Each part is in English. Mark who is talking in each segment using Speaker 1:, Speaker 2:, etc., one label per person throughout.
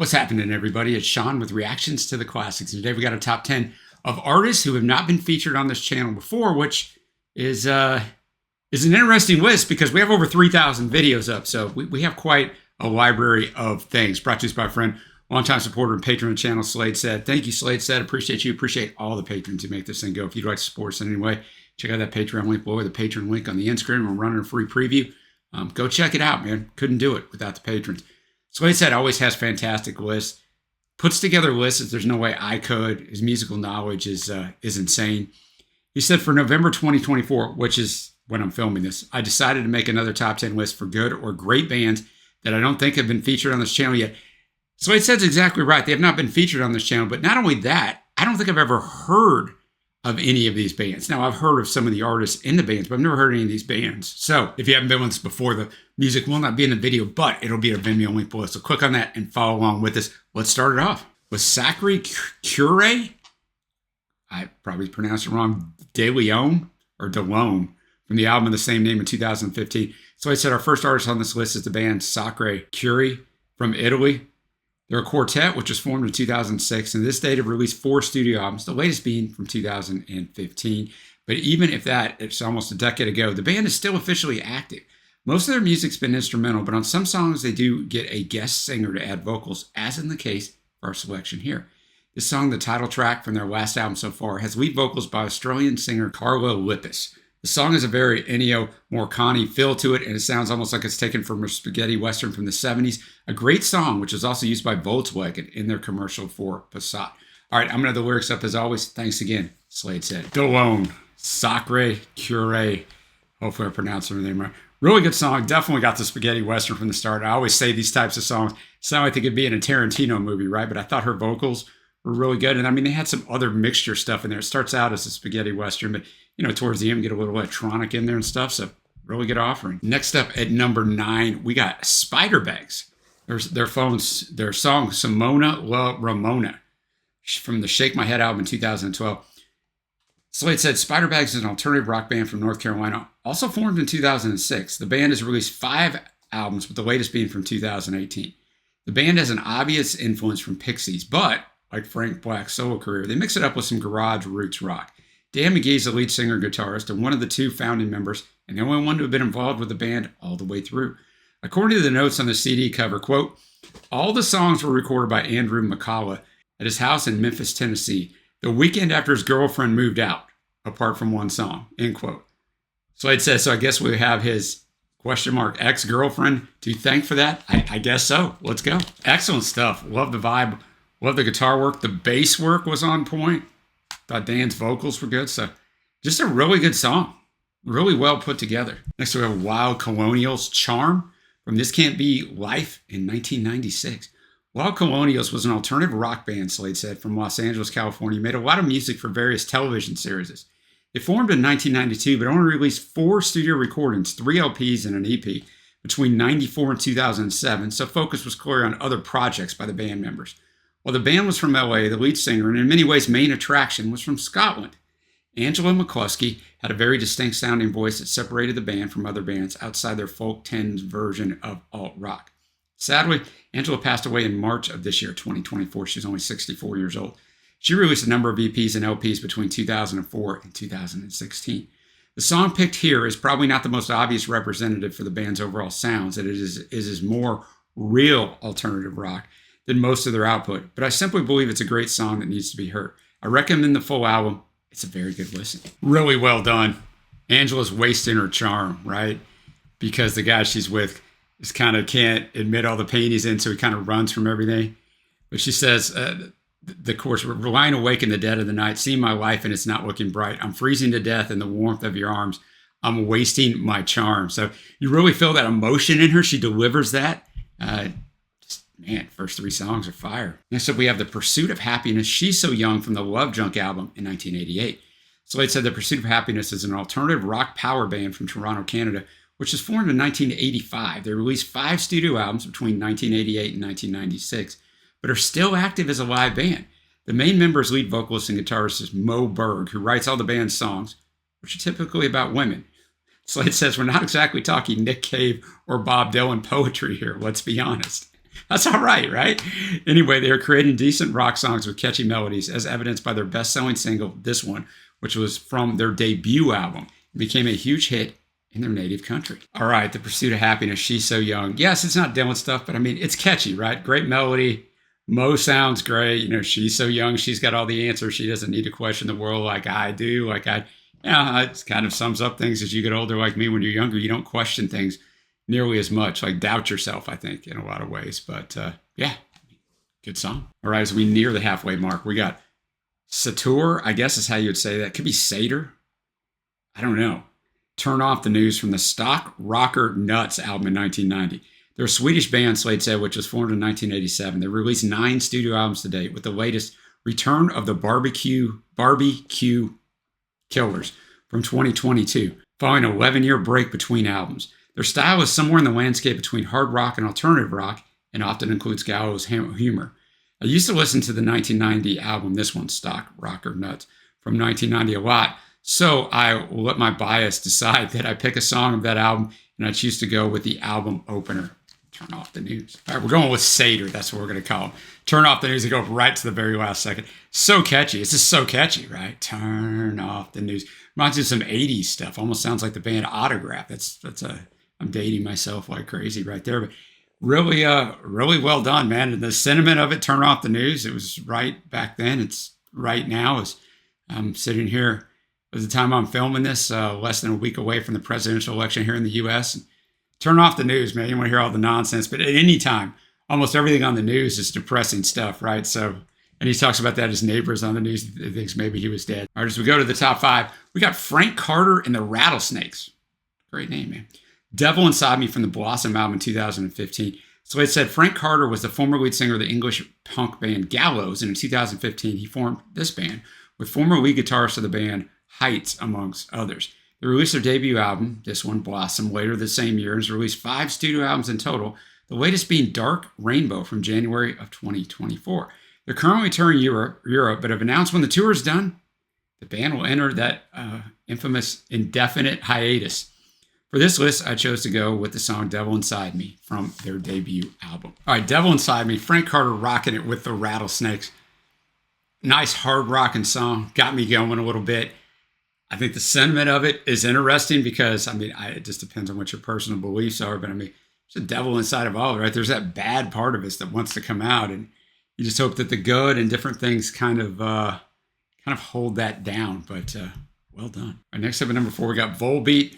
Speaker 1: What's happening, everybody? It's Sean with Reactions to the Classics. And today we got a top 10 of artists who have not been featured on this channel before, which is an interesting list because we have over 3,000 videos up. So we have quite a library of things. Brought to us by a friend, longtime supporter and patron of the channel, Slade Said. Thank you, Slade Said. Appreciate you. Appreciate all the patrons who make this thing go. If you'd like to support us in any way, check out that Patreon link below, the Patreon link on the end screen. We're running a free preview. Go check it out, man. Couldn't do it without the patrons. Slade Said always has fantastic lists. Puts together lists that there's no way I could. His musical knowledge is insane. He said for November 2024, which is when I'm filming this, I decided to make another top 10 list for good or great bands that I don't think have been featured on this channel yet. Slade Said's exactly right. They have not been featured on this channel, but not only that, I don't think I've ever heard of any of these bands. Now, I've heard of some of the artists in the bands, but I've never heard any of these bands. So if you haven't been with us before, the music will not be in the video, but it'll be a Vimeo link below. So click on that and follow along with us. Let's start it off with Sacre Cure. I probably pronounced it wrong. De Leon or DeLone from the album of the same name in 2015. So I said our first artist on this list is the band Sacre Cure from Italy. They're a quartet, which was formed in 2006, and to this date have released 4 studio albums, the latest being from 2015. But even if that, it's almost a decade ago, the band is still officially active. Most of their music's been instrumental, but on some songs they do get a guest singer to add vocals, as in the case for our selection here. This song, the title track from their last album so far, has lead vocals by Australian singer Carla Lippis. The song has a very Ennio Morricone feel to it, and it sounds almost like it's taken from a spaghetti western from the 70s. A great song, which is also used by Volkswagen in their commercial for Passat. All right, I'm going to have the lyrics up as always. Thanks again, Slade Said. DeLone, Sacre Cure. Hopefully I pronounced her name right. Really good song. Definitely got the spaghetti western from the start. I always say these types of songs sound like they could be in a Tarantino movie, right? But I thought her vocals were really good. And I mean, they had some other mixture stuff in there. It starts out as a spaghetti western, but you know, towards the end, get a little electronic in there and stuff. So really good offering. Next up at number 9, we got Spiderbags. Their song Simona La Ramona from the Shake My Head album in 2012. Slade Said Spiderbags is an alternative rock band from North Carolina, also formed in 2006. The band has released 5 albums, with the latest being from 2018. The band has an obvious influence from Pixies, but like Frank Black's solo career, they mix it up with some garage roots rock. Dan McGee's the lead singer and guitarist and one of the 2 founding members, and the only one to have been involved with the band all the way through. According to the notes on the CD cover, quote, all the songs were recorded by Andrew McCullough at his house in Memphis, Tennessee, the weekend after his girlfriend moved out, apart from one song, end quote. Slade says, so I guess we have his ex-girlfriend to thank for that? I guess so. Let's go. Excellent stuff. Love the vibe. Love the guitar work. The bass work was on point. Thought Dan's vocals were good. So just a really good song. Really well put together. Next we have Wild Colonials, Charm from This Can't Be Life in 1996. Wild Colonials was an alternative rock band, Slade said, from Los Angeles, California. Made a lot of music for various television series. They formed in 1992, but only released 4 studio recordings, 3 LPs and an EP between 94 and 2007. So focus was clear on other projects by the band members. While the band was from LA, the lead singer, and in many ways main attraction, was from Scotland. Angela McCluskey had a very distinct sounding voice that separated the band from other bands outside their folk tens version of alt-rock. Sadly, Angela passed away in March of this year, 2024. She was only 64 years old. She released a number of EPs and LPs between 2004 and 2016. The song picked here is probably not the most obvious representative for the band's overall sounds, that it is more real alternative rock than most of their output, but I simply believe it's a great song that needs to be heard. I recommend the full album. It's a very good listen. Really well done. Angela's wasting her charm, right? Because the guy she's with just kind of can't admit all the pain he's in, so he kind of runs from everything. But she says, the chorus, we're lying awake in the dead of the night, seeing my life and it's not looking bright. I'm freezing to death in the warmth of your arms. I'm wasting my charm. So you really feel that emotion in her. She delivers that. Man, first 3 songs are fire. Next up, we have The Pursuit of Happiness, She's So Young from the Love Junk album in 1988. Slade said The Pursuit of Happiness is an alternative rock power band from Toronto, Canada, which was formed in 1985. They released 5 studio albums between 1988 and 1996, but are still active as a live band. The main member is lead vocalist and guitarist is Mo Berg, who writes all the band's songs, which are typically about women. Slade says, we're not exactly talking Nick Cave or Bob Dylan poetry here, let's be honest. That's all right, right? Anyway, they are creating decent rock songs with catchy melodies, as evidenced by their best-selling single, this one, which was from their debut album. It became a huge hit in their native country. All right, The Pursuit of Happiness, She's So Young. Yes, it's not Dylan stuff, but I mean, it's catchy, right? Great melody. Mo sounds great. You know, she's so young. She's got all the answers. She doesn't need to question the world like I do. It kind of sums up things as you get older like me. When you're younger, you don't question things nearly as much, like doubt yourself, I think, in a lot of ways. But yeah, good song. All right, as we near the halfway mark, we got sator, I guess is how you would say that. Could be sator. I don't know. Turn Off the News from the Stock Rocker Nuts album in 1990. They're a Swedish band, Slade said, which was formed in 1987. They released 9 studio albums to date, with the latest Return of the Barbecue Killers from 2022, following an 11-year break between albums. Their style is somewhere in the landscape between hard rock and alternative rock, and often includes gallows humor. I used to listen to the 1990 album, this one, Stock Rocker Nuts, from 1990 a lot, so I will let my bias decide that I pick a song of that album, and I choose to go with the album opener, Turn Off the News. All right, we're going with Sator. That's what we're going to call him. Turn Off the News and go right to the very last second. So catchy. It's just so catchy, right? Turn Off the News. Reminds me of some 80s stuff. Almost sounds like the band Autograph. I'm dating myself like crazy right there. But really, really well done, man. And the sentiment of it, Turn Off the News, it was right back then. It's right now. As I'm sitting here at the time I'm filming this, less than a week away from the presidential election here in the U.S. And turn off the news, man. You want to hear all the nonsense. But at any time, almost everything on the news is depressing stuff, right? So, and he talks about that his neighbors on the news thinks maybe he was dead. All right, as we go to the top 5, we got Frank Carter and the Rattlesnakes. Great name, man. Devil Inside Me from the Blossom album in 2015. So it said Frank Carter was the former lead singer of the English punk band Gallows, and in 2015 he formed this band with former lead guitarist of the band Heights, amongst others. They released their debut album, this one, Blossom, later the same year, and has released 5 studio albums in total, the latest being Dark Rainbow from January of 2024. They're currently touring Europe, but have announced when the tour is done, the band will enter that infamous indefinite hiatus. For this list, I chose to go with the song Devil Inside Me from their debut album. All right, Devil Inside Me, Frank Carter rocking it with the Rattlesnakes. Nice hard rocking song, got me going a little bit. I think the sentiment of it is interesting because, it just depends on what your personal beliefs are, but there's a devil inside of all of it, right? There's that bad part of us that wants to come out, and you just hope that the good and different things kind of hold that down, but well done. All right, next up at number 4, we got Volbeat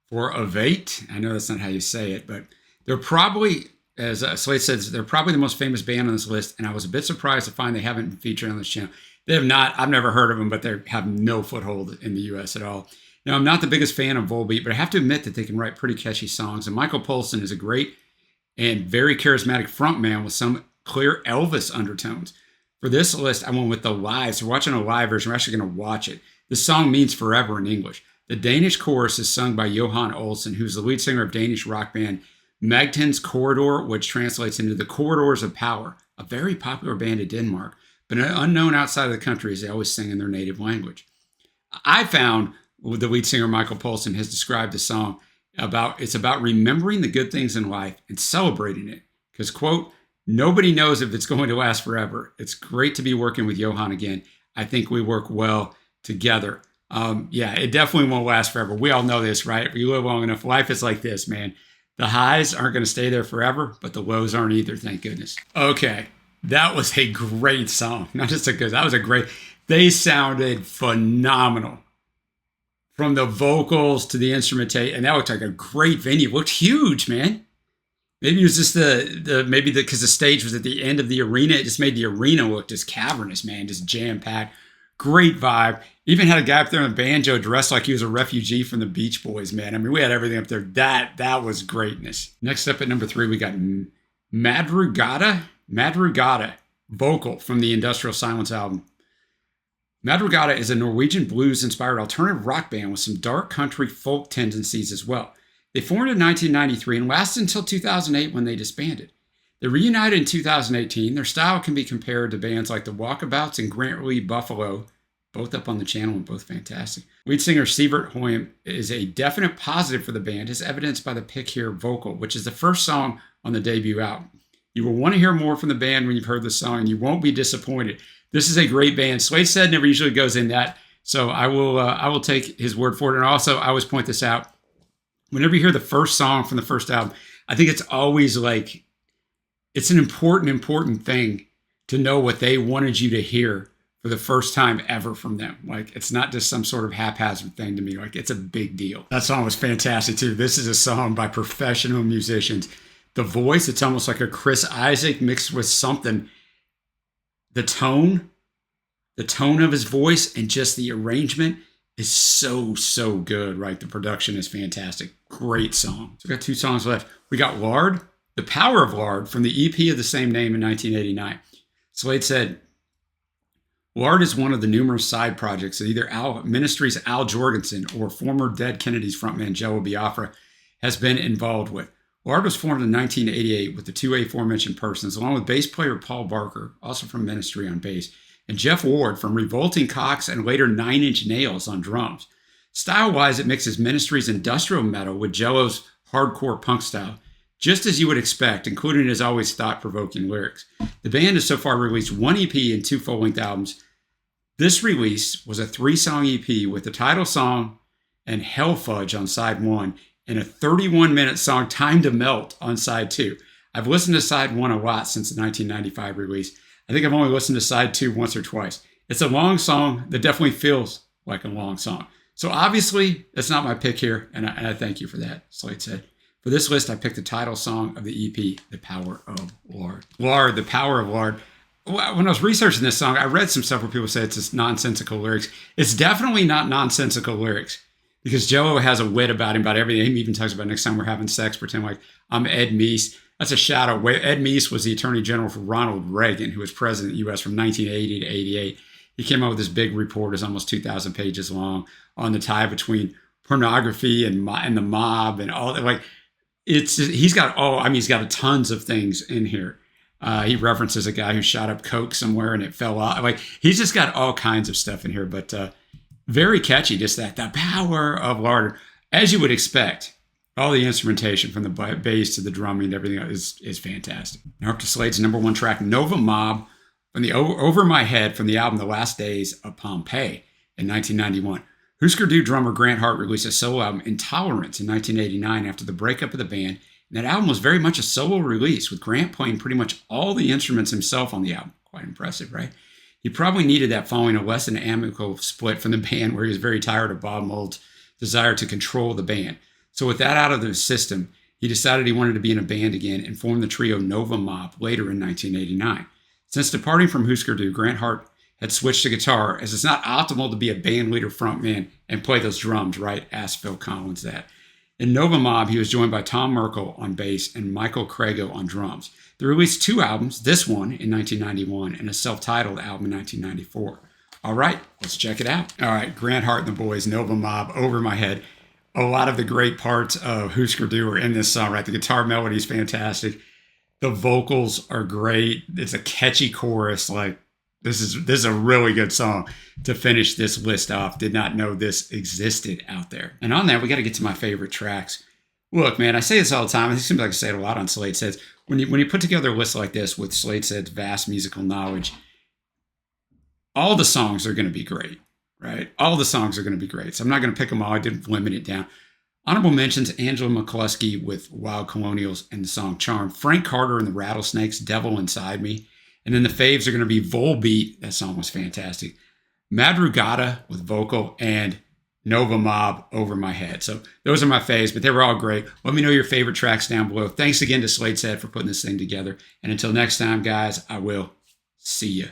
Speaker 1: for Ovate. I know that's not how you say it, but they're probably, as Slade says, they're probably the most famous band on this list, and I was a bit surprised to find they haven't been featured on this channel. They have not. I've never heard of them, but they have no foothold in the U.S. at all. Now, I'm not the biggest fan of Volbeat, but I have to admit that they can write pretty catchy songs. And Michael Poulsen is a great and very charismatic frontman with some clear Elvis undertones. For this list, I went with the live. So we're watching a live version. We're actually going to watch it. The song means forever in English. The Danish chorus is sung by Johan Olsen, who's the lead singer of Danish rock band Magtens Corridor, which translates into the Corridors of Power, a very popular band in Denmark, but unknown outside of the country as they always sing in their native language. I found the lead singer Michael Poulsen has described the song it's about remembering the good things in life and celebrating it. Because, quote, nobody knows if it's going to last forever. It's great to be working with Johan again. I think we work well together. It definitely won't last forever. We all know this, right? If you live long enough, life is like this, man. The highs aren't going to stay there forever, but the lows aren't either, thank goodness. Okay. That was a great song. Not just they sounded phenomenal. From the vocals to the instrumentation, and that looked like a great venue. It looked huge, man. Maybe it was just because the stage was at the end of the arena. It just made the arena look just cavernous, man, just jam-packed. Great vibe. Even had a guy up there on the banjo dressed like he was a refugee from the Beach Boys, man. We had everything up there. That was greatness. Next up at number 3, we got Madrugada, vocal from the Industrial Silence album. Madrugada is a Norwegian blues-inspired alternative rock band with some dark country folk tendencies as well. They formed in 1993 and lasted until 2008 when they disbanded. They reunited in 2018. Their style can be compared to bands like the Walkabouts and Grant Lee Buffalo, both up on the channel and both fantastic. Lead singer Sivert Høyem is a definite positive for the band, as evidenced by the pick here, Vocal, which is the first song on the debut album. You will want to hear more from the band when you've heard the song, and you won't be disappointed. This is a great band. Slade Said never usually goes in that, so I will take his word for it. And also, I always point this out. Whenever you hear the first song from the first album, I think it's always like, it's an important thing to know what they wanted you to hear for the first time ever from them. Like, it's not just some sort of haphazard thing to me. Like, it's a big deal. That song was fantastic too. This is a song by professional musicians. The voice, it's almost like a Chris Isaac mixed with something. The tone of his voice and just the arrangement is so good, right? The production is fantastic. Great song. So we got 2 songs left. We got Lard, The Power of Lard, from the EP of the same name in 1989. Slade said, Lard is one of the numerous side projects that either Ministry's Al Jorgensen or former Dead Kennedys frontman Joe Biafra has been involved with. Lard was formed in 1988 with the 2 aforementioned persons, along with bass player Paul Barker, also from Ministry on bass, and Jeff Ward from Revolting Cocks and later 9 Inch Nails on drums. Style-wise, it mixes Ministry's industrial metal with Jello's hardcore punk style, just as you would expect, including his always thought-provoking lyrics. The band has so far released 1 EP and 2 full-length albums. This release was a 3-song EP with the title song and Hell Fudge on side 1 and a 31-minute song Time to Melt on side 2. I've listened to side 1 a lot since the 1995 release. I think I've only listened to side 2 once or twice. It's a long song that definitely feels like a long song. So obviously, that's not my pick here, and I thank you for that, Slade said. For this list, I picked the title song of the EP, The Power of Lard. Lard, The Power of Lard. When I was researching this song, I read some stuff where people say it's just nonsensical lyrics. It's definitely not nonsensical lyrics, because Joe has a wit about him, about everything. He even talks about next time we're having sex, pretend like I'm Ed Meese. That's a shout out. Ed Meese was the Attorney General for Ronald Reagan, who was president of the U.S. from 1980 to 88. He came out with this big report, it's almost 2,000 pages long, on the tie between pornography and the mob and all that. Like, he's got tons of things in here. He references a guy who shot up coke somewhere and it fell off. Like, he's just got all kinds of stuff in here, but very catchy. Just the power of Lard, as you would expect. All the instrumentation from the bass to the drumming and everything is fantastic. Now up to Slade's #1 track, Nova Mob, from the Over My Head, from the album The Last Days of Pompeii in 1991. Husker Du drummer Grant Hart released a solo album, Intolerance, in 1989 after the breakup of the band. And that album was very much a solo release, with Grant playing pretty much all the instruments himself on the album. Quite impressive, right? He probably needed that following a less than amicable split from the band, where he was very tired of Bob Mould's desire to control the band. So with that out of the system, he decided he wanted to be in a band again and formed the trio Nova Mob later in 1989. Since departing from Husker Du, Grant Hart had switched to guitar, as it's not optimal to be a band leader frontman and play those drums, right? Asked Phil Collins that. In Nova Mob, he was joined by Tom Merkel on bass and Michael Crago on drums. They released 2 albums, this one in 1991 and a self-titled album in 1994. All right, let's check it out. All right, Grant Hart and the Boys, Nova Mob, Over My Head. A lot of the great parts of Husker Du are in this song, right? The guitar melody is fantastic. The vocals are great. It's a catchy chorus. Like, this is a really good song to finish this list off. Did not know this existed out there. And on that, we got to get to my favorite tracks. Look, man, I say this all the time. It seems like I say it a lot on Slade Says. When you put together a list like this with Slade Said's vast musical knowledge, all the songs are going to be great, right? All the songs are going to be great. So I'm not going to pick them all. I didn't limit it down. Honorable mentions, Angela McCluskey with Wild Colonials and the song Charm. Frank Carter and the Rattlesnakes, Devil Inside Me. And then the faves are going to be Volbeat. That song was fantastic. Madrugada with vocal, and Nova Mob, Over My Head. So those are my faves, but they were all great. Let me know your favorite tracks down below. Thanks again to Slade Said for putting this thing together. And until next time, guys, I will see you.